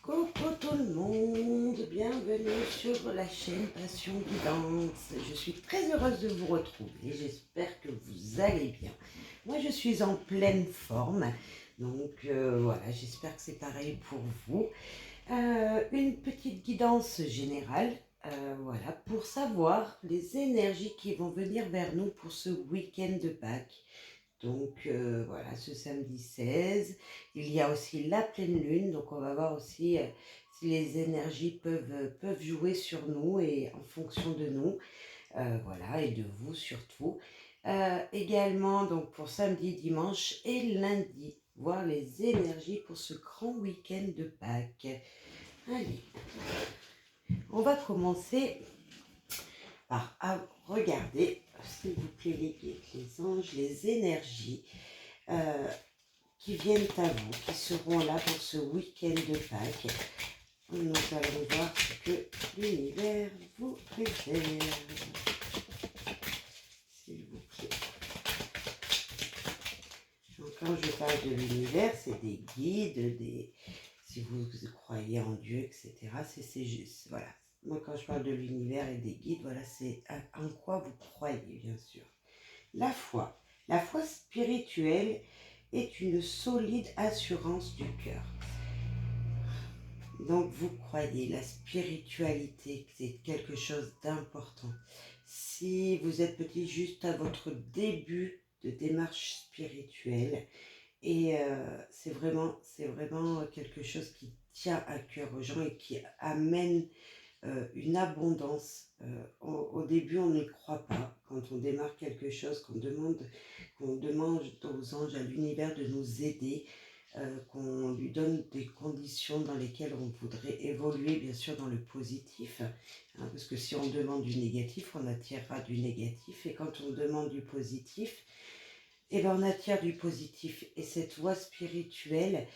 Coucou tout le monde, bienvenue sur la chaîne Passion Guidance. Je suis très heureuse de vous retrouver, j'espère que vous allez bien. Moi je suis en pleine forme, donc voilà, j'espère que c'est pareil pour vous. Une petite guidance générale, voilà, pour savoir les énergies qui vont venir vers nous pour ce week-end de Pâques. Donc voilà, ce samedi 16, il y a aussi la pleine lune, donc on va voir aussi si les énergies peuvent jouer sur nous et en fonction de nous, voilà, et de vous surtout. Également, donc pour samedi, dimanche et lundi, voir les énergies pour ce grand week-end de Pâques. Allez, on va commencer par regarder, s'il vous plaît, les guides, les anges, les énergies qui viennent à vous, qui seront là pour ce week-end de Pâques. Nous allons voir ce que l'univers vous réserve. S'il vous plaît. Donc, quand je parle de l'univers, c'est des guides, si vous croyez en Dieu, etc. C'est juste, voilà. Moi, quand je parle de l'univers et des guides, voilà, c'est en quoi vous croyez, bien sûr. La foi spirituelle est une solide assurance du cœur. Donc vous croyez, la spiritualité, c'est quelque chose d'important. Si vous êtes petit, juste à votre début de démarche spirituelle, et c'est vraiment quelque chose qui tient à cœur aux gens et qui amène une abondance. Au début, on n'y croit pas. Quand on démarre quelque chose, qu'on demande aux anges, à l'univers de nous aider, qu'on lui donne des conditions dans lesquelles on voudrait évoluer, bien sûr, dans le positif. Hein, parce que si on demande du négatif, on attirera du négatif. Et quand on demande du positif, eh ben, on attire du positif. Et cette voie spirituelle,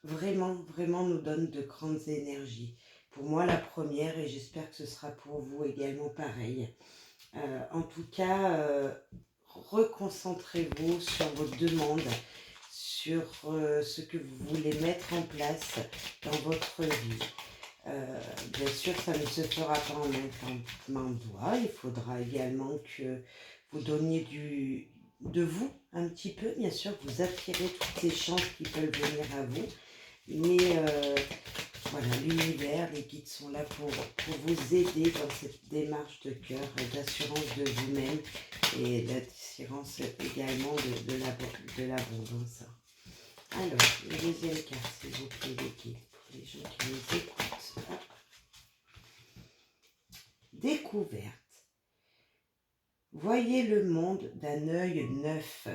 vraiment nous donne de grandes énergies. Pour moi, la première, et j'espère que ce sera pour vous également pareil. En tout cas, reconcentrez-vous sur vos demandes, sur ce que vous voulez mettre en place dans votre vie. Bien sûr, ça ne se fera pas en un claquement de doigts. Il faudra également que vous donniez de vous un petit peu. Bien sûr, vous attirez toutes ces chances qui peuvent venir à vous. Mais voilà, l'univers, les guides sont là pour vous aider dans cette démarche de cœur, d'assurance de vous-même et d'assurance également de l'abondance. Alors, le deuxième carte, s'il vous plaît, les guides, pour les gens qui nous écoutent. Hop. Découverte. Voyez le monde d'un œil neuf.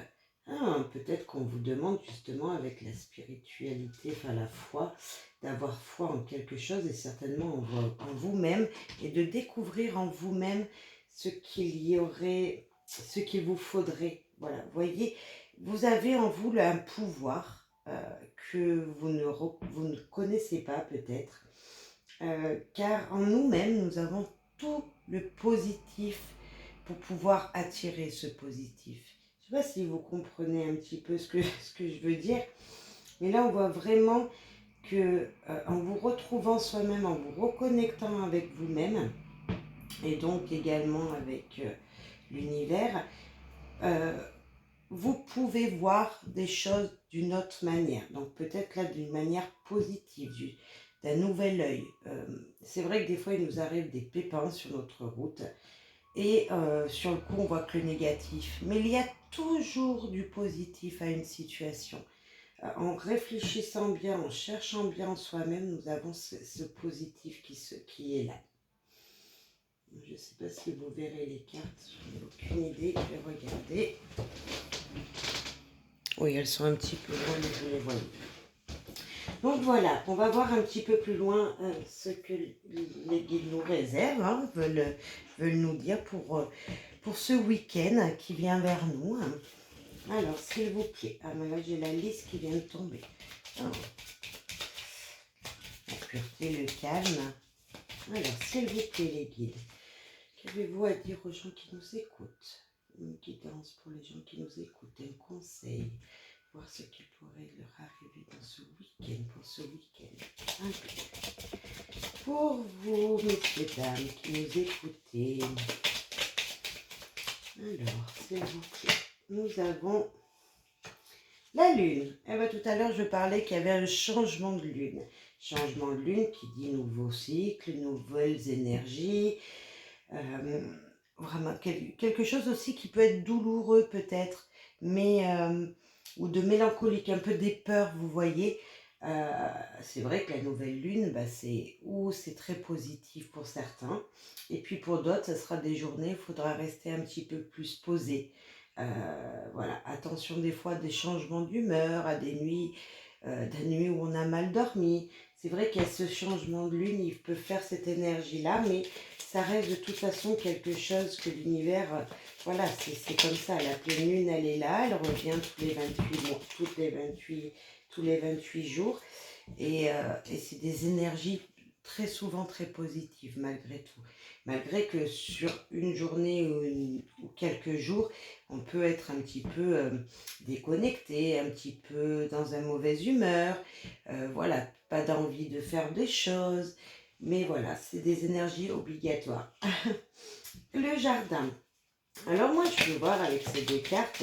Peut-être qu'on vous demande justement avec la spiritualité, enfin la foi, d'avoir foi en quelque chose et certainement en vous-même et de découvrir en vous-même ce qu'il vous faudrait. Voilà, voyez, vous avez en vous un pouvoir que vous ne connaissez pas peut-être, car en nous-mêmes, nous avons tout le positif pour pouvoir attirer ce positif. Je ne sais pas si vous comprenez un petit peu ce que je veux dire, mais là on voit vraiment que en vous retrouvant soi-même, en vous reconnectant avec vous-même, et donc également avec l'univers, vous pouvez voir des choses d'une autre manière. Donc peut-être là d'une manière positive, d'un nouvel œil. C'est vrai que des fois il nous arrive des pépins sur notre route, et sur le coup, on voit que le négatif. Mais il y a toujours du positif à une situation. En réfléchissant bien, en cherchant bien en soi-même, nous avons ce positif qui est là. Je ne sais pas si vous verrez les cartes, je n'ai aucune idée. Je vais regarder. Oui, elles sont un petit peu loin, mais vous les voyez. Donc voilà, on va voir un petit peu plus loin ce que les guides nous réservent, hein, veulent nous dire pour ce week-end qui vient vers nous. Hein. Alors, s'il vous plaît, mais là j'ai la liste qui vient de tomber. Alors, la pureté, le calme. Alors, s'il vous plaît, les guides, qu'avez-vous à dire aux gens qui nous écoutent? Une guidance pour les gens qui nous écoutent, un conseil, voir ce qui pourrait leur arriver dans ce week-end, pour ce week-end. Pour vous, messieurs, dames, qui nous écoutez, alors, s'il vous plaît, nous avons la lune. Eh bien, tout à l'heure, je parlais qu'il y avait un changement de lune. Changement de lune qui dit nouveau cycle, nouvelles énergies. Vraiment, quelque chose aussi qui peut être douloureux peut-être, mais ou de mélancolique, un peu des peurs, vous voyez. C'est vrai que la nouvelle lune, bah, c'est très positif pour certains, et puis pour d'autres, ce sera des journées où il faudra rester un petit peu plus posé. Voilà, attention des fois à des changements d'humeur, à des nuits où on a mal dormi. C'est vrai qu'il y a ce changement de lune, il peut faire cette énergie-là, mais ça reste de toute façon quelque chose que l'univers, voilà, c'est comme ça. La pleine lune, elle est là, elle revient tous les 28 jours. Et c'est des énergies très souvent très positives malgré tout. Malgré que sur une journée ou quelques jours, on peut être un petit peu déconnecté, un petit peu dans une mauvaise humeur, voilà, pas d'envie de faire des choses. Mais voilà, c'est des énergies obligatoires. Le jardin. Alors moi, je peux voir avec ces deux cartes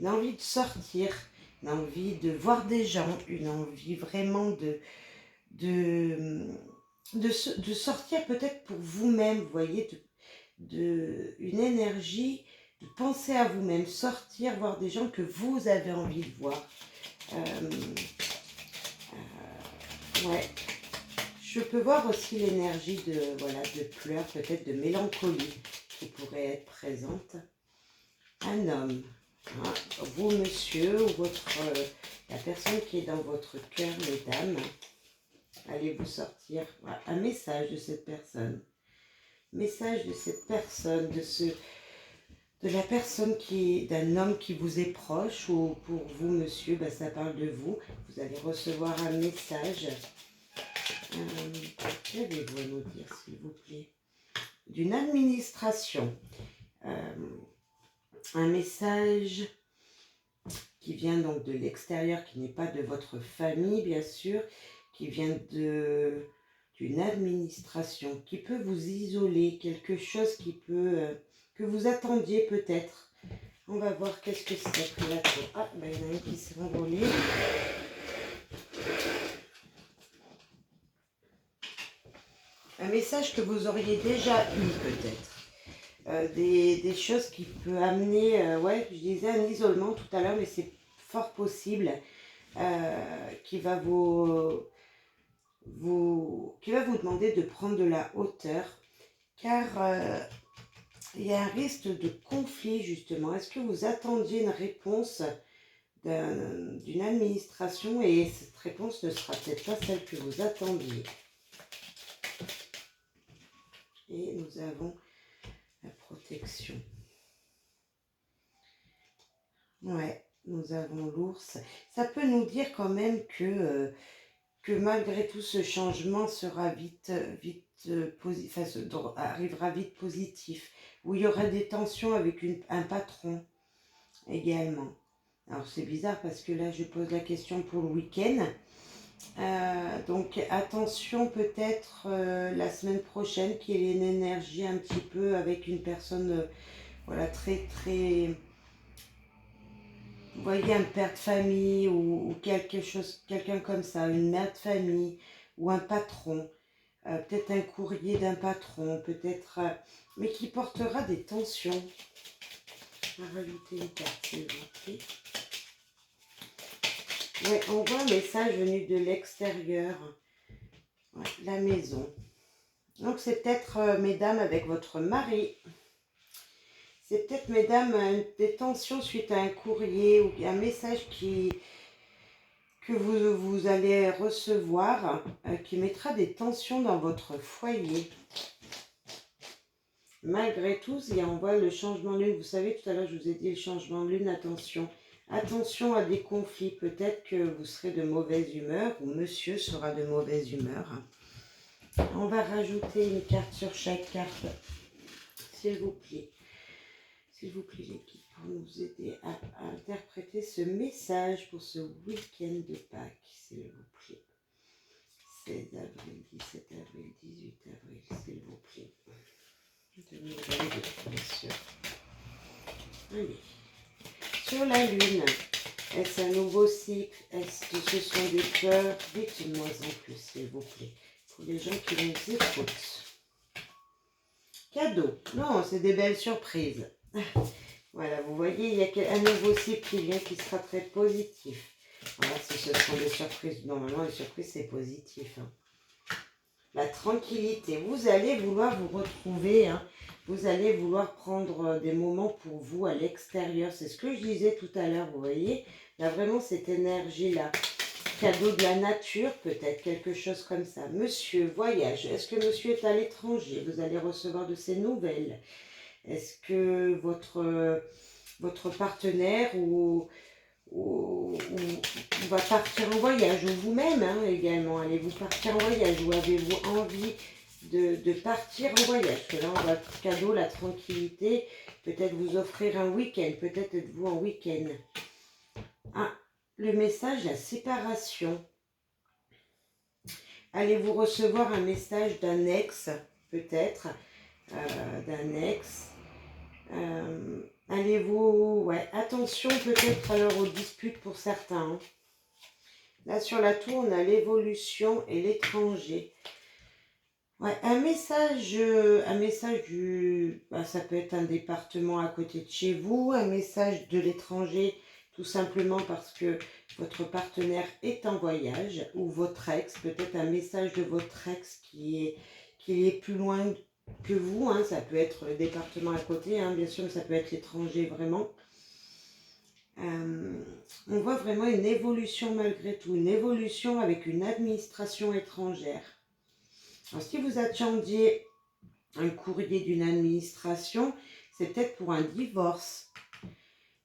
une envie de sortir, une envie de voir des gens, une envie vraiment de, de sortir peut-être pour vous-même, vous voyez, une énergie, de penser à vous-même, sortir, voir des gens que vous avez envie de voir. Euh, ouais. Je peux voir aussi l'énergie de pleurs, peut-être de mélancolie qui pourrait être présente. Un homme, hein, vous monsieur, ou la personne qui est dans votre cœur, mesdames, allez vous sortir un message de cette personne. Message de cette personne, de la personne d'un homme qui vous est proche, ou pour vous monsieur, bah, ça parle de vous. Vous allez recevoir un message. Qu'avez-vous à nous dire, s'il vous plaît? D'une administration. Un message qui vient donc de l'extérieur, qui n'est pas de votre famille, bien sûr, qui vient d'une administration, qui peut vous isoler, quelque chose qui peut, que vous attendiez peut-être. On va voir qu'est-ce que c'est que la tour. Ah, ben il y en a un qui s'est envolé. Un message que vous auriez déjà eu peut-être. Des choses qui peuvent amener, ouais, je disais un isolement tout à l'heure, mais c'est fort possible, qui va vous demander de prendre de la hauteur, car il y a un risque de conflit justement. Est-ce que vous attendiez une réponse d'une administration et cette réponse ne sera peut-être pas celle que vous attendiez? Et nous avons la protection. Ouais, nous avons l'ours. Ça peut nous dire quand même que malgré tout ce changement sera arrivera vite positif, où il y aura des tensions avec un patron également. Alors c'est bizarre parce que là je pose la question pour le week-end. Donc attention peut-être la semaine prochaine qu'il y ait une énergie un petit peu avec une personne voilà, très très, vous voyez, un père de famille ou quelqu'un comme ça, une mère de famille ou un patron, peut-être un courrier d'un patron, peut-être, mais qui portera des tensions. On va rajouter une carte, s'il vous plaît. Oui, on voit un message venu de l'extérieur, ouais, la maison. Donc c'est peut-être, mesdames, avec votre mari. C'est peut-être, mesdames, des tensions suite à un courrier ou un message que vous allez recevoir, qui mettra des tensions dans votre foyer. Malgré tout, on voit le changement de lune. Vous savez, tout à l'heure, je vous ai dit le changement de lune, attention. Attention à des conflits. Peut-être que vous serez de mauvaise humeur ou monsieur sera de mauvaise humeur. On va rajouter une carte sur chaque carte, s'il vous plaît. S'il vous plaît, l'équipe, pour nous aider à interpréter ce message pour ce week-end de Pâques, s'il vous plaît. C'est 2022, bien sûr. Allez. Sur la Lune, est-ce un nouveau cycle? Est-ce que ce sont des peurs? Dites-moi en plus, s'il vous plaît, pour les gens qui nous écoutent. Cadeau. Non, c'est des belles surprises. Voilà, vous voyez, il y a un nouveau cycle qui vient qui sera très positif. Voilà, si ce sont des surprises, normalement les surprises c'est positif. Hein. La tranquillité, vous allez vouloir vous retrouver, hein. Vous allez vouloir prendre des moments pour vous à l'extérieur. C'est ce que je disais tout à l'heure, vous voyez. Il y a vraiment cette énergie-là. Cadeau de la nature, peut-être, quelque chose comme ça. Monsieur, voyage. Est-ce que monsieur est à l'étranger? Vous allez recevoir de ses nouvelles. Est-ce que votre partenaire ou va partir en voyage, ou vous-même hein, également, allez-vous partir en voyage, ou avez-vous envie de partir en voyage? Parce que là, on va cadeau, la tranquillité, peut-être vous offrir un week-end, peut-être êtes-vous en week-end. Ah, le message, la séparation. Allez-vous recevoir un message d'un ex, peut-être, d'un ex. Allez-vous... Ouais, attention peut-être alors aux disputes pour certains. Hein. Là, sur la tour, on a l'évolution et l'étranger. Ouais, un message du... Bah, ça peut être un département à côté de chez vous, un message de l'étranger, tout simplement parce que votre partenaire est en voyage, ou votre ex, peut-être un message de votre ex qui est plus loin que vous, hein. Ça peut être le département à côté, hein, bien sûr, mais ça peut être l'étranger vraiment. On voit vraiment une évolution malgré tout, une évolution avec une administration étrangère. Alors, si vous attendiez un courrier d'une administration, c'est peut-être pour un divorce.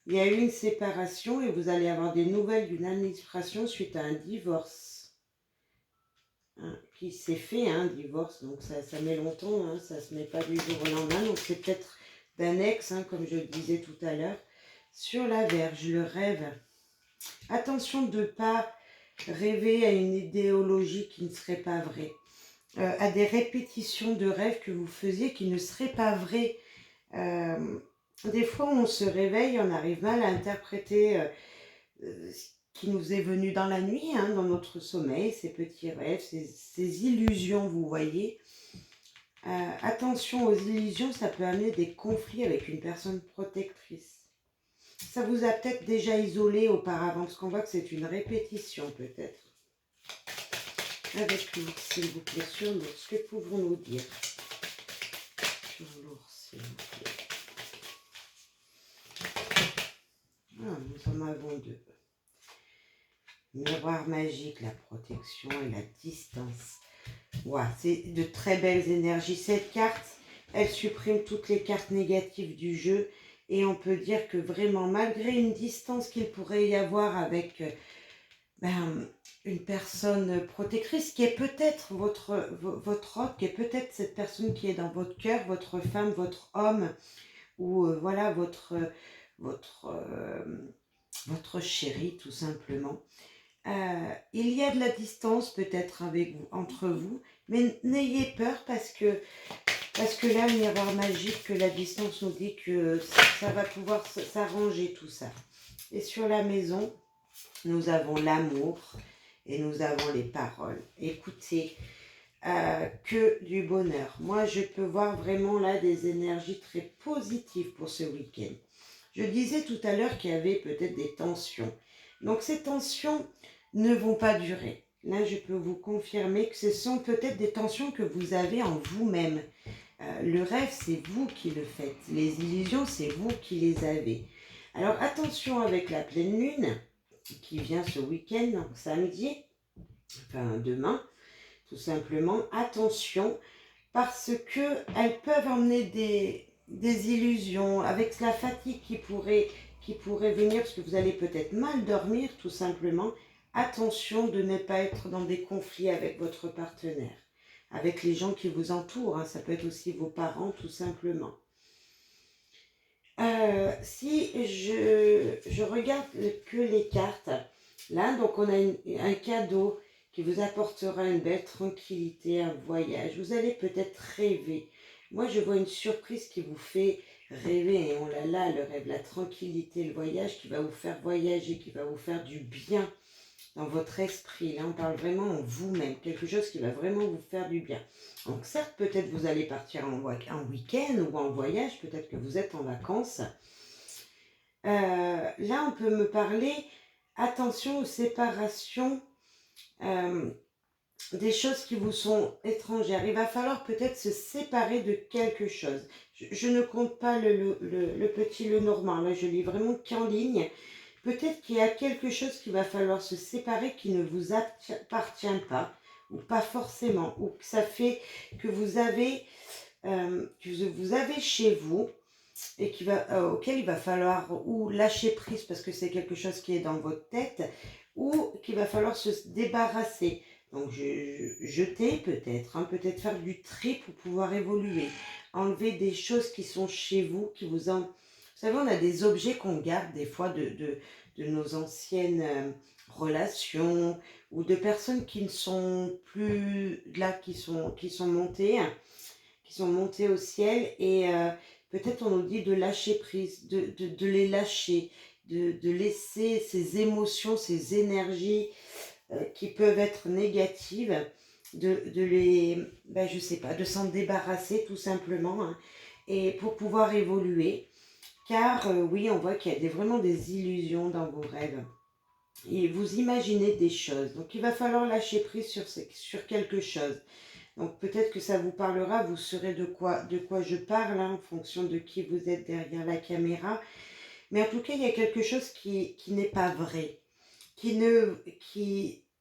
Il y a eu une séparation et vous allez avoir des nouvelles d'une administration suite à un divorce. Hein, qui s'est fait, un divorce, donc ça met longtemps, hein, ça ne se met pas du jour au lendemain, donc c'est peut-être d'un ex, hein, comme je le disais tout à l'heure. Sur la Vierge, le rêve. Attention de ne pas rêver à une idéologie qui ne serait pas vraie. À des répétitions de rêves que vous faisiez qui ne seraient pas vraies. Des fois, on se réveille, on arrive mal à interpréter ce qui nous est venu dans la nuit, hein, dans notre sommeil, ces petits rêves, ces illusions, vous voyez. Attention aux illusions, ça peut amener des conflits avec une personne protectrice. Ça vous a peut-être déjà isolé auparavant, parce qu'on voit que c'est une répétition peut-être. Avec l'ours, s'il vous plaît, sur l'ours, que pouvons-nous dire sur l'ours, s'il vous plaît? Ah, nous en avons deux. Miroir magique, la protection et la distance. Wow, c'est de très belles énergies. Cette carte, elle supprime toutes les cartes négatives du jeu. Et on peut dire que vraiment, malgré une distance qu'il pourrait y avoir avec une personne protectrice, qui est peut-être votre autre, qui est peut-être cette personne qui est dans votre cœur, votre femme, votre homme, ou voilà, votre chéri, tout simplement. Il y a de la distance peut-être entre vous, mais n'ayez peur parce que là, le miroir magique, que la distance nous dit que ça va pouvoir s'arranger tout ça. Et sur la maison, nous avons l'amour et nous avons les paroles. Écoutez, que du bonheur. Moi, je peux voir vraiment là des énergies très positives pour ce week-end. Je disais tout à l'heure qu'il y avait peut-être des tensions. Donc, ces tensions ne vont pas durer. Là, je peux vous confirmer que ce sont peut-être des tensions que vous avez en vous-même. Le rêve, c'est vous qui le faites. Les illusions, c'est vous qui les avez. Alors, attention avec la pleine lune qui vient ce week-end, donc samedi, enfin demain, tout simplement. Attention, parce qu'elles peuvent emmener des illusions, avec la fatigue qui pourrait venir, parce que vous allez peut-être mal dormir, tout simplement. Attention de ne pas être dans des conflits avec votre partenaire, avec les gens qui vous entourent, hein. Ça peut être aussi vos parents, tout simplement. Si je regarde que les cartes, là, donc on a un cadeau qui vous apportera une belle tranquillité, un voyage. Vous allez peut-être rêver Moi, je vois une surprise qui vous fait rêver. Et oh là là, le rêve, la tranquillité, le voyage qui va vous faire voyager, qui va vous faire du bien dans votre esprit. Là, on parle vraiment en vous-même, quelque chose qui va vraiment vous faire du bien. Donc certes, peut-être vous allez partir en week-end ou en voyage, peut-être que vous êtes en vacances. Là, on peut me parler, attention aux séparations, des choses qui vous sont étrangères. Il va falloir peut-être se séparer de quelque chose. Je ne compte pas le petit, le normand. Là, je lis vraiment qu'en ligne. Peut-être qu'il y a quelque chose qu'il va falloir se séparer qui ne vous appartient pas, ou pas forcément, ou que ça fait que vous avez chez vous et auquel il va falloir ou lâcher prise parce que c'est quelque chose qui est dans votre tête, ou qu'il va falloir se débarrasser. Donc jeter peut-être, hein, peut-être faire du tri pour pouvoir évoluer, enlever des choses qui sont chez vous, qui vous en... Vous savez, on a des objets qu'on garde des fois de nos anciennes relations, ou de personnes qui ne sont plus là, qui sont montées, au ciel, et peut-être on nous dit de lâcher prise, de les lâcher, de laisser ces émotions, ces énergies qui peuvent être négatives, de les, ben, je sais pas, de s'en débarrasser tout simplement, hein, et pour pouvoir évoluer. Car oui, on voit qu'il y a vraiment des illusions dans vos rêves. Et vous imaginez des choses. Donc il va falloir lâcher prise sur quelque chose. Donc peut-être que ça vous parlera, vous saurez de quoi je parle, hein, en fonction de qui vous êtes derrière la caméra. Mais en tout cas, il y a quelque chose qui n'est pas vrai. Qui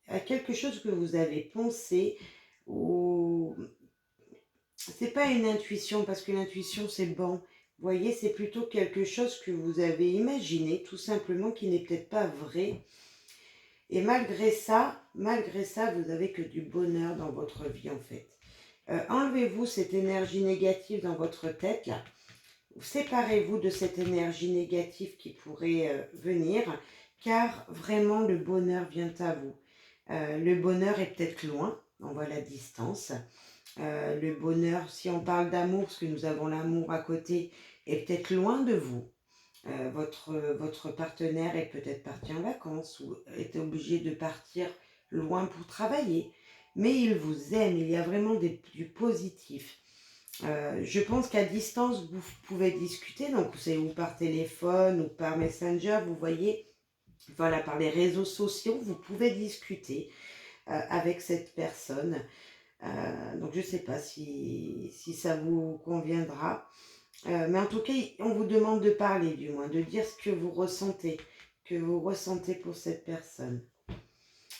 a quelque chose que vous avez pensé, ou c'est pas une intuition, parce que l'intuition c'est bon. Vous voyez, c'est plutôt quelque chose que vous avez imaginé, tout simplement, qui n'est peut-être pas vrai. Et malgré ça, vous avez que du bonheur dans votre vie en fait. Enlevez-vous cette énergie négative dans votre tête là. Séparez-vous de cette énergie négative qui pourrait venir, car vraiment le bonheur vient à vous. Le bonheur est peut-être loin, on voit la distance. Le bonheur, si on parle d'amour, parce que nous avons l'amour à côté, est peut-être loin de vous. Votre partenaire est peut-être parti en vacances ou est obligé de partir loin pour travailler. Mais il vous aime, il y a vraiment du positif. Je pense qu'à distance, vous pouvez discuter, donc c'est ou par téléphone ou par Messenger, vous voyez, voilà, par les réseaux sociaux, vous pouvez discuter avec cette personne. Donc je ne sais pas si ça vous conviendra. Mais en tout cas, on vous demande de parler, du moins, de dire ce que vous ressentez pour cette personne.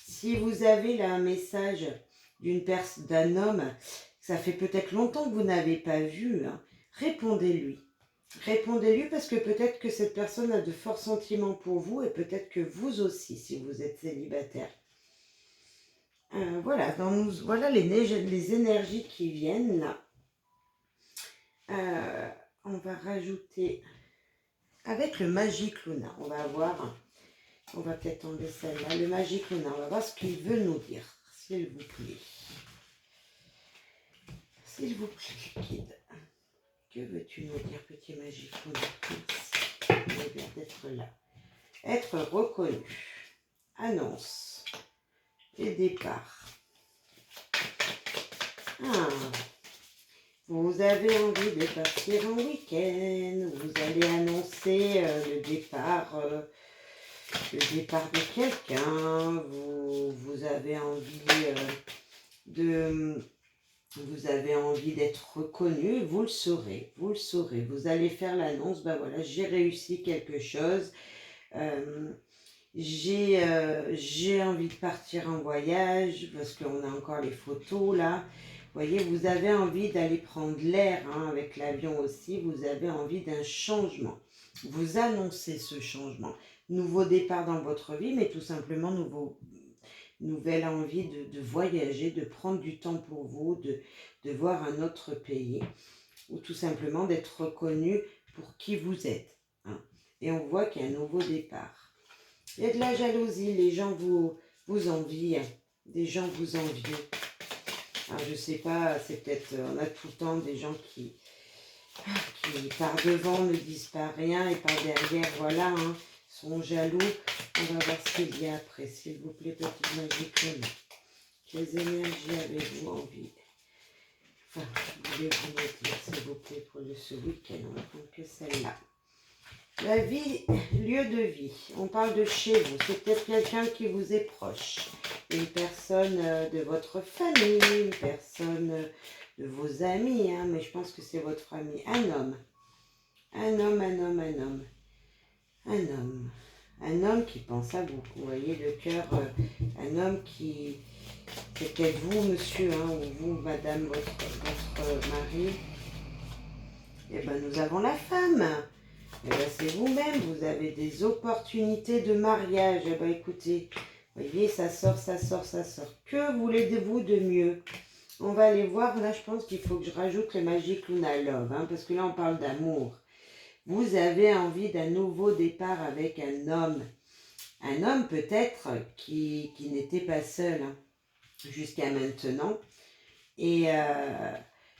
Si vous avez là un message d'un homme, ça fait peut-être longtemps que vous n'avez pas vu, hein, répondez-lui. Répondez-lui parce que peut-être que cette personne a de forts sentiments pour vous et peut-être que vous aussi, si vous êtes célibataire. Voilà, voilà les énergies qui viennent là. On va rajouter avec le Magic Luna. On va peut-être enlever celle-là. Le Magic Luna, on va voir ce qu'il veut nous dire, s'il vous plaît. S'il vous plaît, guide. Que veux-tu nous dire, petit Magic Luna? Merci. Bien d'être là. Être reconnu. Annonce. Et départ. Vous avez envie de partir en week-end. Vous allez annoncer le départ de quelqu'un. Vous avez envie vous avez envie d'être reconnu, vous le saurez, vous allez faire l'annonce, ben voilà, j'ai réussi quelque chose, j'ai envie de partir en voyage, parce qu'on a encore les photos là, vous voyez, vous avez envie d'aller prendre l'air, hein, avec l'avion aussi, vous avez envie d'un changement, vous annoncez ce changement, nouveau départ dans votre vie, mais tout simplement nouvelle envie de voyager, de prendre du temps pour vous, de voir un autre pays, ou tout simplement d'être reconnu pour qui vous êtes, hein. Et on voit qu'il y a un nouveau départ. Il y a de la jalousie, les gens vous envient, des gens vous envient. Alors, je sais pas, c'est peut-être, on a tout le temps des gens qui par devant ne disent pas rien et par derrière, voilà, hein, sont jaloux. On va voir ce qu'il y a après, s'il vous plaît, petite magie Luna. Quelles énergies avez-vous envie? Enfin, voulez-vous me dire, s'il vous plaît, pour ce week-end? On va prendre que celle-là. La vie, lieu de vie. On parle de chez vous. C'est peut-être quelqu'un qui vous est proche. Une personne de votre famille, une personne de vos amis, hein, mais je pense que c'est votre famille. Un homme. Un homme, un homme, un homme. Un homme. Un homme qui pense à vous. Vous voyez le cœur. Un homme qui... C'est peut-être vous, monsieur, hein, ou vous, madame, votre mari. Eh bien, nous avons la femme. Eh bien, c'est vous-même. Vous avez des opportunités de mariage. Eh bien, écoutez, vous voyez, ça sort, ça sort, ça sort. Que voulez-vous de mieux? On va aller voir. Là, je pense qu'il faut que je rajoute le Magic Luna Love, hein, parce que là, on parle d'amour. Vous avez envie d'un nouveau départ avec un homme. Un homme peut-être qui n'était pas seul, hein, jusqu'à maintenant. Et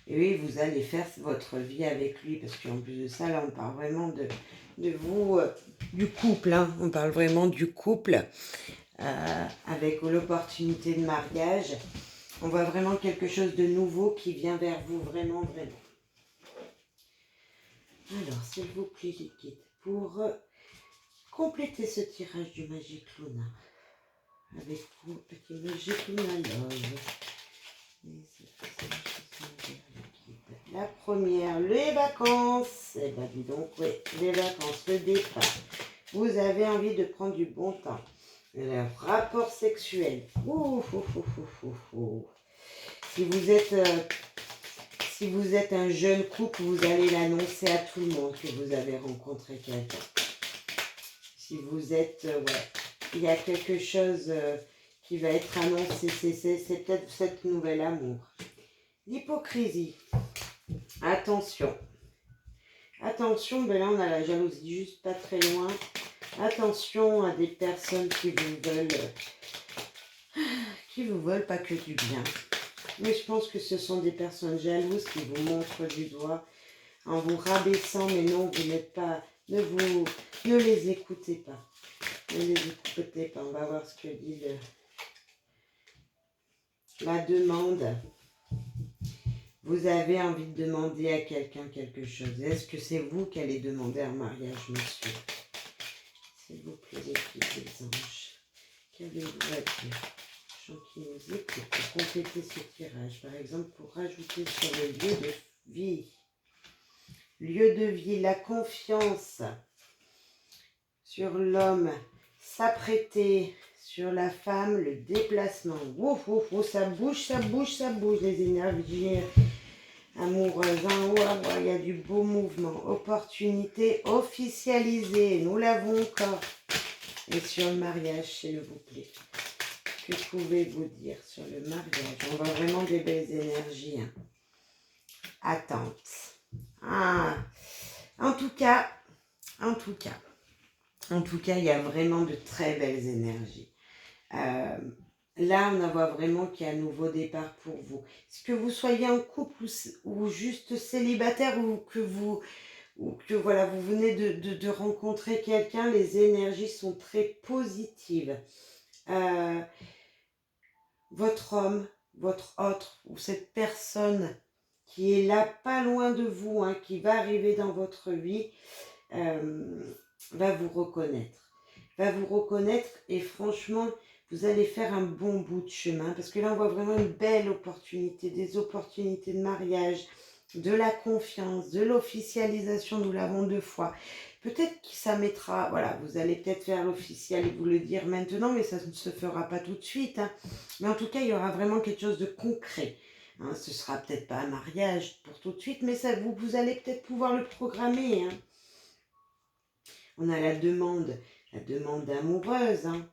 oui, vous allez faire votre vie avec lui, parce qu'en plus de ça, là, on parle vraiment de vous, du couple, hein. On parle vraiment du couple, avec l'opportunité de mariage. On voit vraiment quelque chose de nouveau qui vient vers vous, vraiment, vraiment. Alors, s'il vous plaît, les guides, pour compléter ce tirage du Magic Luna, avec vous, petit Magic Luna Love. La première, les vacances. Eh bien, dis donc, oui, les vacances, le départ. Vous avez envie de prendre du bon temps. Le rapport sexuel. Ouh, ouh, ouh, ouh, ouh, ouh. Si vous êtes un jeune couple, vous allez l'annoncer à tout le monde que vous avez rencontré quelqu'un. Si vous êtes, ouais, il y a quelque chose qui va être annoncé. C'est peut-être cette nouvelle amour. L'hypocrisie. Attention. Attention, ben là on a la jalousie juste pas très loin. Attention à des personnes qui vous veulent pas que du bien. Mais je pense que ce sont des personnes jalouses qui vous montrent du doigt en vous rabaissant, mais non, vous n'êtes pas, ne les écoutez pas. Ne les écoutez pas. On va voir ce que dit la demande. Vous avez envie de demander à quelqu'un quelque chose. Est-ce que c'est vous qui allez demander un mariage, monsieur? S'il vous plaît, les filles des anges, qu'avez-vous à dire? Gens qui nous écoutent pour compléter ce tirage. Par exemple, pour rajouter sur le lieu de vie. Lieu de vie, la confiance. Sur l'homme, s'apprêter. Sur la femme, le déplacement. Ouf, ouf, ouf, ça bouge, ça bouge, ça bouge, les énergies amoureuses. En haut, il y a du beau mouvement. Opportunité officialisée. Nous l'avons encore. Et sur le mariage, s'il vous plaît. Que pouvez-vous dire sur le mariage? On voit vraiment des belles énergies. Hein. Attente. Ah. En tout cas, il y a vraiment de très belles énergies. Là, on voit vraiment qu'il y a un nouveau départ pour vous. Est-ce que vous soyez en couple ou juste célibataire ou que voilà, vous venez de rencontrer quelqu'un, les énergies sont très positives. Votre homme, votre autre ou cette personne qui est là, pas loin de vous, hein, qui va arriver dans votre vie, va vous reconnaître. Va vous reconnaître et franchement, vous allez faire un bon bout de chemin parce que là, on voit vraiment une belle opportunité, des opportunités de mariage, de la confiance, de l'officialisation, nous l'avons 2 fois. Peut-être que ça mettra, voilà, vous allez peut-être faire l'officiel et vous le dire maintenant, mais ça ne se fera pas tout de suite. Hein. Mais en tout cas, il y aura vraiment quelque chose de concret. Hein. Ce ne sera peut-être pas un mariage pour tout de suite, mais ça, vous allez peut-être pouvoir le programmer. Hein. On a la demande amoureuse, hein.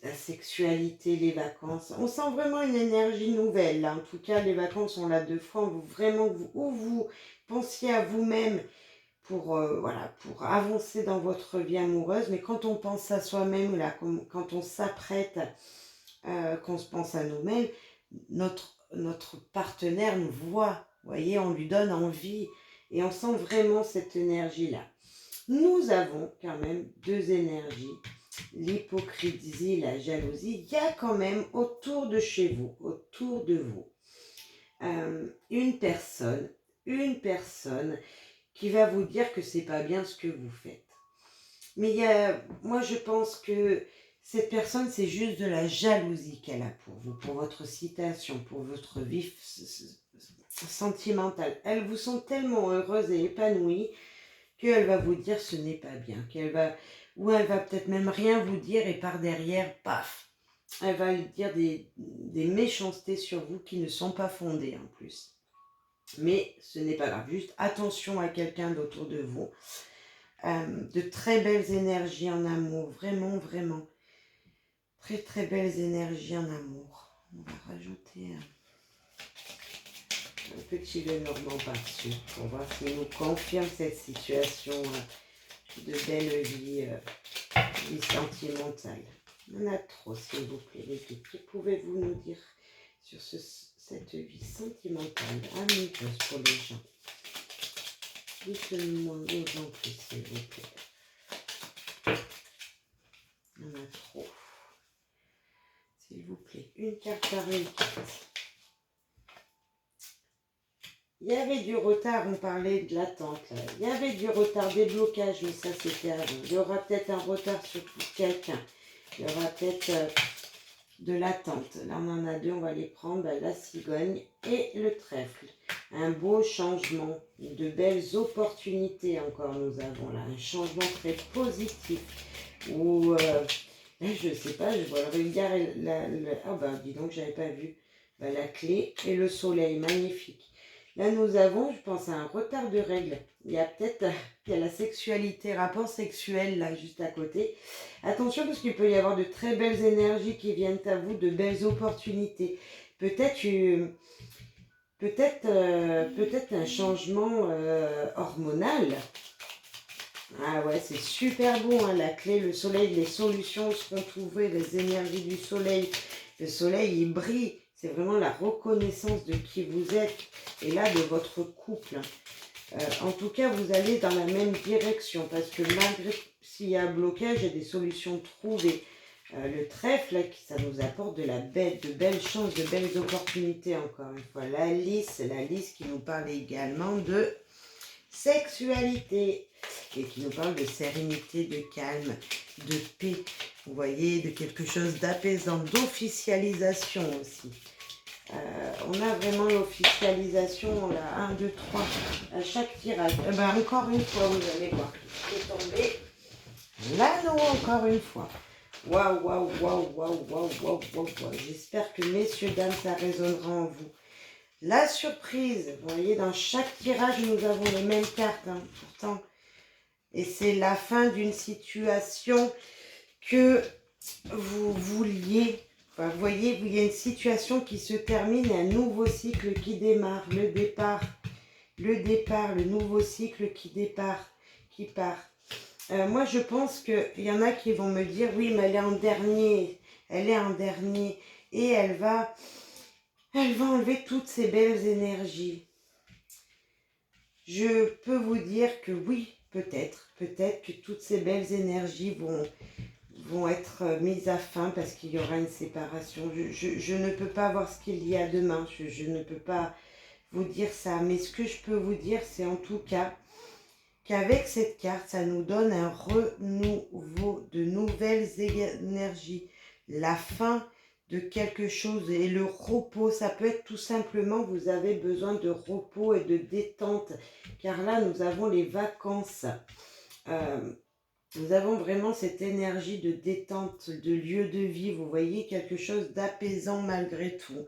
La sexualité, les vacances. On sent vraiment une énergie nouvelle. Là. En tout cas, les vacances, on l'a 2 fois. Vous pensiez à vous-même pour, voilà, pour avancer dans votre vie amoureuse. Mais quand on pense à soi-même, là, quand on s'apprête, qu'on se pense à nous-mêmes, notre partenaire nous voit. Vous voyez, on lui donne envie et on sent vraiment cette énergie-là. Nous avons quand même deux énergies, l'hypocrisie, la jalousie. Il y a quand même autour de chez vous, autour de vous, une personne qui va vous dire que c'est pas bien ce que vous faites. Mais moi je pense que cette personne, c'est juste de la jalousie qu'elle a pour vous, pour votre situation, pour votre vie sentimentale. Elle vous sent tellement heureuse et épanouie qu'elle va vous dire ce n'est pas bien, ou elle va peut-être même rien vous dire et par derrière, paf, elle va dire des méchancetés sur vous qui ne sont pas fondées en plus. Mais ce n'est pas grave, juste attention à quelqu'un d'autour de vous. De très belles énergies en amour, vraiment, vraiment. Très, très belles énergies en amour. On va rajouter un petit Lenormand par-dessus pour voir s'il nous confirme cette situation de belle vie, vie sentimentale. Il y en a trop, s'il vous plaît, les guides. Que pouvez-vous nous dire sur cette vie sentimentale amoureuse pour les gens? Dites-moi nous en plus, s'il vous plaît. Il y en a trop. S'il vous plaît, une carte par une carte. Il y avait du retard, on parlait de l'attente. Il y avait du retard, des blocages, mais ça c'était avant. Il y aura peut-être un retard sur quelqu'un. Il y aura peut-être de l'attente. Là on en a deux, on va les prendre. La cigogne et le trèfle. Un beau changement, de belles opportunités encore nous avons là. Un changement très positif. Où, je ne sais pas, je vois le regard et ah bah dis donc, j'avais pas vu. La clé et le soleil, magnifique. Là, nous avons, je pense, un retard de règles. Il y a peut-être la sexualité, rapport sexuel, là, juste à côté. Attention, parce qu'il peut y avoir de très belles énergies qui viennent à vous, de belles opportunités. Peut-être un changement hormonal. Ah ouais, c'est super beau, hein, la clé, le soleil, les solutions seront trouvées, les énergies du soleil. Le soleil, il brille. C'est vraiment la reconnaissance de qui vous êtes et là de votre couple. En tout cas, vous allez dans la même direction parce que malgré s'il y a un blocage, il y a des solutions trouvées. Le trèfle, là, ça nous apporte de belles chances, de belles opportunités encore une fois. La lys qui nous parle également de sexualité et qui nous parle de sérénité, de calme, de paix. Vous voyez, de quelque chose d'apaisant, d'officialisation aussi. On a vraiment l'officialisation, là, 1, 2, 3, à chaque tirage. Encore une fois, vous allez voir, c'est tombé l'anneau encore une fois. Waouh, waouh, waouh, waouh, waouh, waouh, waouh. J'espère que, messieurs, dames, ça résonnera en vous. La surprise, vous voyez, dans chaque tirage, nous avons les mêmes cartes, hein, pourtant. Et c'est la fin d'une situation que vous vouliez. Enfin, vous voyez, il y a une situation qui se termine et un nouveau cycle qui démarre. Le départ, le nouveau cycle qui part. Moi, je pense qu'il y en a qui vont me dire, oui, mais elle est en dernier. Et elle va enlever toutes ces belles énergies. Je peux vous dire que oui, peut-être que toutes ces belles énergies vont être mises à fin parce qu'il y aura une séparation. Je ne peux pas voir ce qu'il y a demain, je ne peux pas vous dire ça. Mais ce que je peux vous dire, c'est en tout cas qu'avec cette carte, ça nous donne un renouveau, de nouvelles énergies, la fin de quelque chose et le repos. Ça peut être tout simplement, vous avez besoin de repos et de détente, car là, nous avons les vacances. Nous avons vraiment cette énergie de détente, de lieu de vie, vous voyez, quelque chose d'apaisant malgré tout.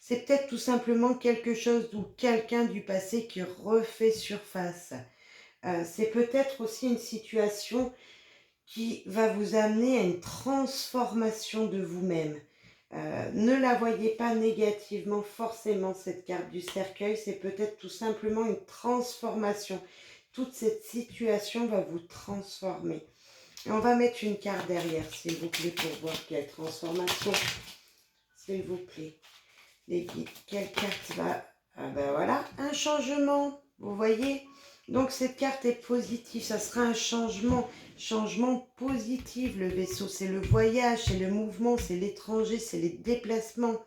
C'est peut-être tout simplement quelque chose ou quelqu'un du passé qui refait surface. C'est peut-être aussi une situation qui va vous amener à une transformation de vous-même. Ne la voyez pas négativement forcément, cette carte du cercueil, c'est peut-être tout simplement une transformation. Toute cette situation va vous transformer. Et on va mettre une carte derrière, s'il vous plaît, pour voir quelle transformation. S'il vous plaît. les guides, quelle carte va... Ah ben voilà, un changement, vous voyez. Donc cette carte est positive, ça sera un changement, changement positif. Le vaisseau, c'est le voyage, c'est le mouvement, c'est l'étranger, c'est les déplacements.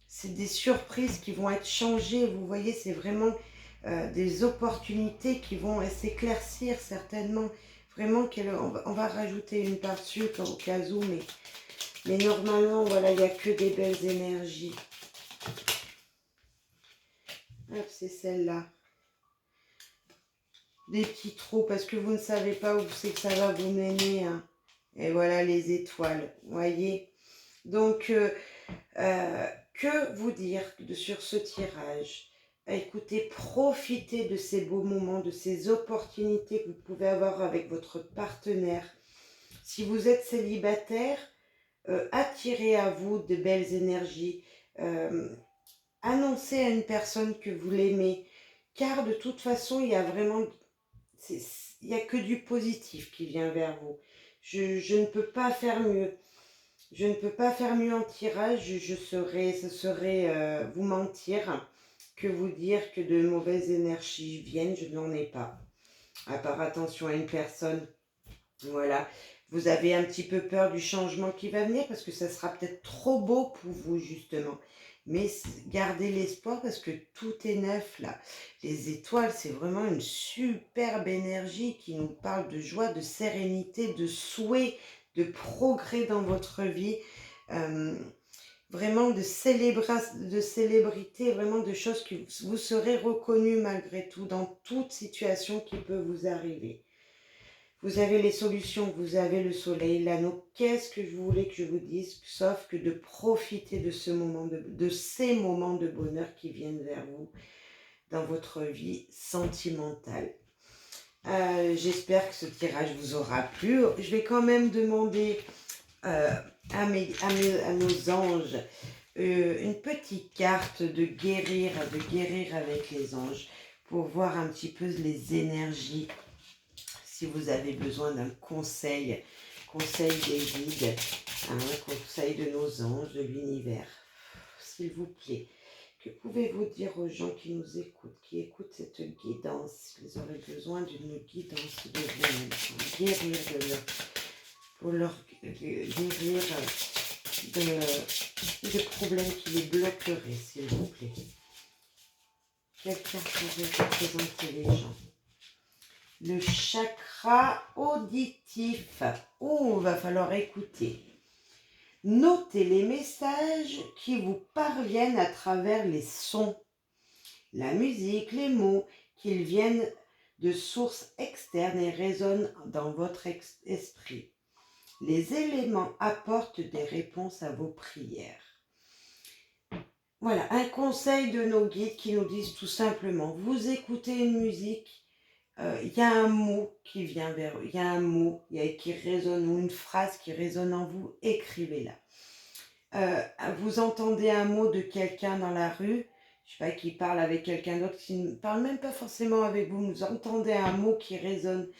C'est des surprises qui vont être changées, vous voyez, c'est vraiment des opportunités qui vont s'éclaircir certainement. Vraiment, on va rajouter une par-dessus au cas où, mais normalement, voilà, il n'y a que des belles énergies. Hop, c'est celle-là. Des petits trous, parce que vous ne savez pas où c'est que ça va vous mener. Hein. Et voilà les étoiles, voyez. Donc, que vous dire sur ce tirage? Écoutez, profitez de ces beaux moments, de ces opportunités que vous pouvez avoir avec votre partenaire. Si vous êtes célibataire, attirez à vous de belles énergies. Annoncez à une personne que vous l'aimez, car de toute façon, il y a vraiment, il n'y a que du positif qui vient vers vous. Je ne peux pas faire mieux. Je ne peux pas faire mieux en tirage, ce serait vous mentir que vous dire que de mauvaises énergies viennent, je n'en ai pas. À part attention à une personne, voilà. Vous avez un petit peu peur du changement qui va venir parce que ça sera peut-être trop beau pour vous justement. Mais gardez l'espoir parce que tout est neuf là. Les étoiles, c'est vraiment une superbe énergie qui nous parle de joie, de sérénité, de souhait, de progrès dans votre vie. Vraiment de célébrité, vraiment de choses que vous serez reconnu malgré tout dans toute situation qui peut vous arriver. Vous avez les solutions, vous avez le soleil, l'anneau. Qu'est-ce que je voulais que je vous dise, sauf que de profiter de ce moment, de ces moments de bonheur qui viennent vers vous dans votre vie sentimentale. J'espère que ce tirage vous aura plu. Je vais quand même demander à nos anges une petite carte de guérir avec les anges pour voir un petit peu les énergies. Si vous avez besoin d'un conseil des guides, un conseil de nos anges, de l'univers, s'il vous plaît. Que pouvez-vous dire aux gens qui nous écoutent, qui écoutent cette guidance? Ils auraient besoin d'une guidance de vous-même pour guérir pour leur guérir de problèmes qui les bloqueraient, s'il vous plaît. Quelle carte pourrait représenter les gens? Le chakra auditif. Oh, va falloir écouter. Notez les messages qui vous parviennent à travers les sons, la musique, les mots, qu'ils viennent de sources externes et résonnent dans votre esprit. Les éléments apportent des réponses à vos prières. Voilà, un conseil de nos guides qui nous disent tout simplement, vous écoutez une musique, y a un mot qui vient vers eux, il y a un mot qui résonne ou une phrase qui résonne en vous, écrivez-la. Vous entendez un mot de quelqu'un dans la rue, je sais pas, qui parle avec quelqu'un d'autre, qui ne parle même pas forcément avec vous, vous entendez un mot qui résonne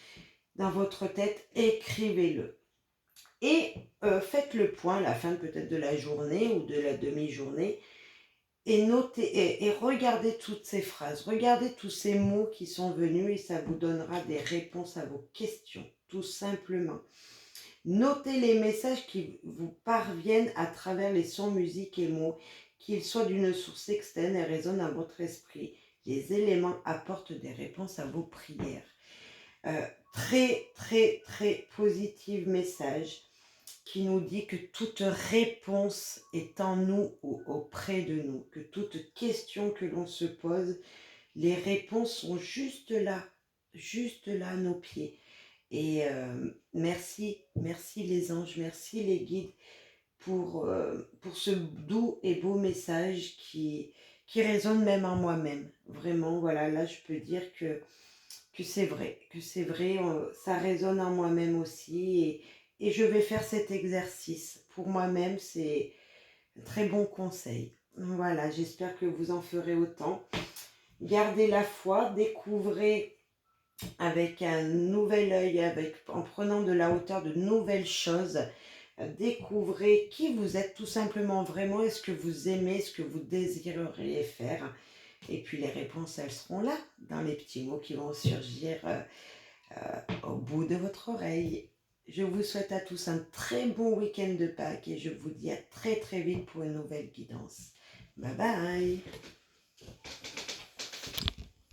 dans votre tête, écrivez-le. Et faites le point à la fin peut-être de la journée ou de la demi-journée et notez et regardez toutes ces phrases, regardez tous ces mots qui sont venus et ça vous donnera des réponses à vos questions, tout simplement. Notez les messages qui vous parviennent à travers les sons, musiques et mots, qu'ils soient d'une source externe et résonnent dans votre esprit. Les éléments apportent des réponses à vos prières. Très, très, très positif message qui nous dit que toute réponse est en nous ou auprès de nous, que toute question que l'on se pose, les réponses sont juste là à nos pieds. Et merci les anges, merci les guides pour ce doux et beau message qui résonne même en moi-même. Vraiment, voilà, là je peux dire que c'est vrai, ça résonne en moi-même aussi et je vais faire cet exercice. Pour moi-même, c'est un très bon conseil. Voilà, j'espère que vous en ferez autant. Gardez la foi, découvrez avec un nouvel œil, en prenant de la hauteur de nouvelles choses. Découvrez qui vous êtes tout simplement vraiment, est-ce que vous aimez, ce que vous désireriez faire. Et puis les réponses, elles seront là, dans les petits mots qui vont surgir au bout de votre oreille. Je vous souhaite à tous un très bon week-end de Pâques et je vous dis à très très vite pour une nouvelle guidance. Bye bye.